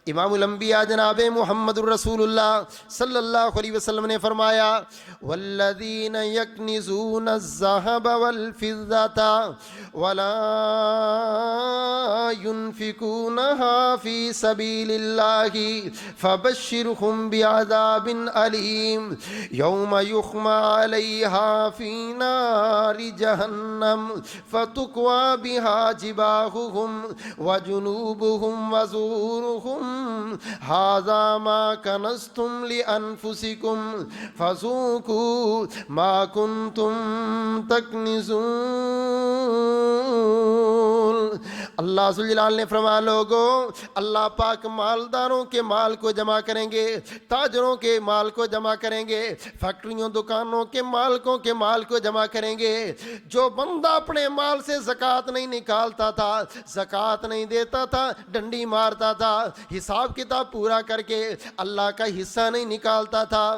इमामुल अंबिया जनाब मुहम्मदुर रसूलुल्लाह सल्लल्लाहु अलैहि वसल्लम ने फरमाया, वल्लज़ीन यक्निज़ून अज़्ज़हब वल फिज़्ज़ता वला युनफिकूनहा फी सबीलिल्लाहि फबश्शिरहुम बिअज़ाबिन अलीम यौम युहमा अलैहा फी नारि जहन्नम फतुक्वा बिहा जिबाहुहुम व जुनूबुहुम व ज़ुहुरुहुम हाज़ा मा कनज़्तुम लिअन्फुसिकुम फ़ज़ूक़ू मा कुन्तुम तकनिज़ून। अल्लाह ज़ुल जलाल ने फरमाया, लोगों, अल्लाह पाक मालदारों के माल को जमा करेंगे, ताजरों के माल को जमा करेंगे, फैक्ट्रियों दुकानों के मालिकों के माल को जमा करेंगे। जो बंदा अपने माल से ज़कात नहीं निकालता था, ज़कात नहीं देता था, डंडी मारता था, हिसाब किताब पूरा करके अल्लाह का हिस्सा नहीं निकालता था,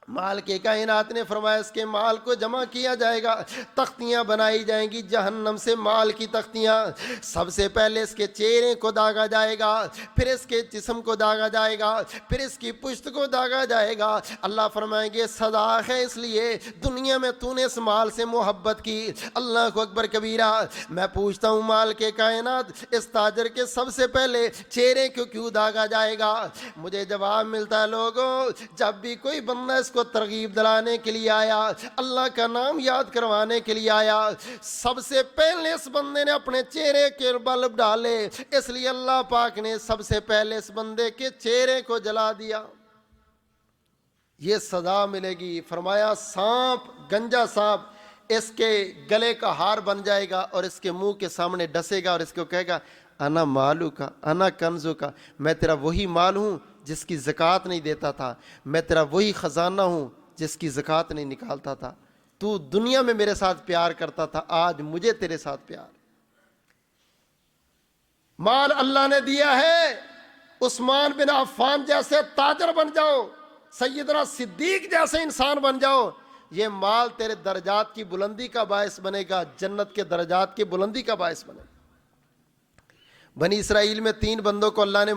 माल के कायनात ने फरमाया इसके माल को जमा किया जाएगा, तख्तियां बनाई जाएंगी जहन्नम से, माल की तख्तियां। सबसे पहले इसके चेहरे को दागा जाएगा, फिर इसके जिस्म को दागा जाएगा, फिर इसकी पुश्त को दागा जाएगा। अल्लाह फरमाएंगे सदा है, इसलिए दुनिया में तूने इस माल से मोहब्बत की। अल्लाह को अकबर कबीरा। मैं पूछता हूँ माल के कायनात, इस ताजर के सबसे पहले चेहरे को क्यों दागा जाएगा? मुझे जवाब मिलता है, लोगों, जब भी कोई बंदा इसको तरगीब दिलाने के लिए आया, अल्लाह का नाम याद करवाने के लिए आया, सबसे पहले इस बंदे ने अपने चेहरे के बल्ब डाले, इसलिए अल्लाह पाक ने सबसे पहले इस बंदे के चेहरे को जला दिया। ये सजा मिलेगी। फरमाया सांप, गंजा सांप इसके गले का हार बन जाएगा और इसके मुंह के सामने डसेगा और इसको कहेगा, अना मालू का, अना कंजू का, मैं तेरा वही माल हूं जिसकी ज़कात नहीं देता था, मैं तेरा वही ख़जाना हूं जिसकी ज़कात नहीं निकालता था। तू दुनिया में मेरे साथ प्यार करता था, आज मुझे तेरे साथ प्यार। माल अल्लाह ने दिया है, उस्मान बिन अफ़्फ़ान जैसे ताजर बन जाओ, सैयदना सिद्दीक जैसे इंसान बन जाओ, ये माल तेरे दर्जात की बुलंदी का बायस बनेगा, जन्नत के दर्जात की बुलंदी का बायस बनेगा। बनी इसराइल में 3 बंदों को अल्लाह ने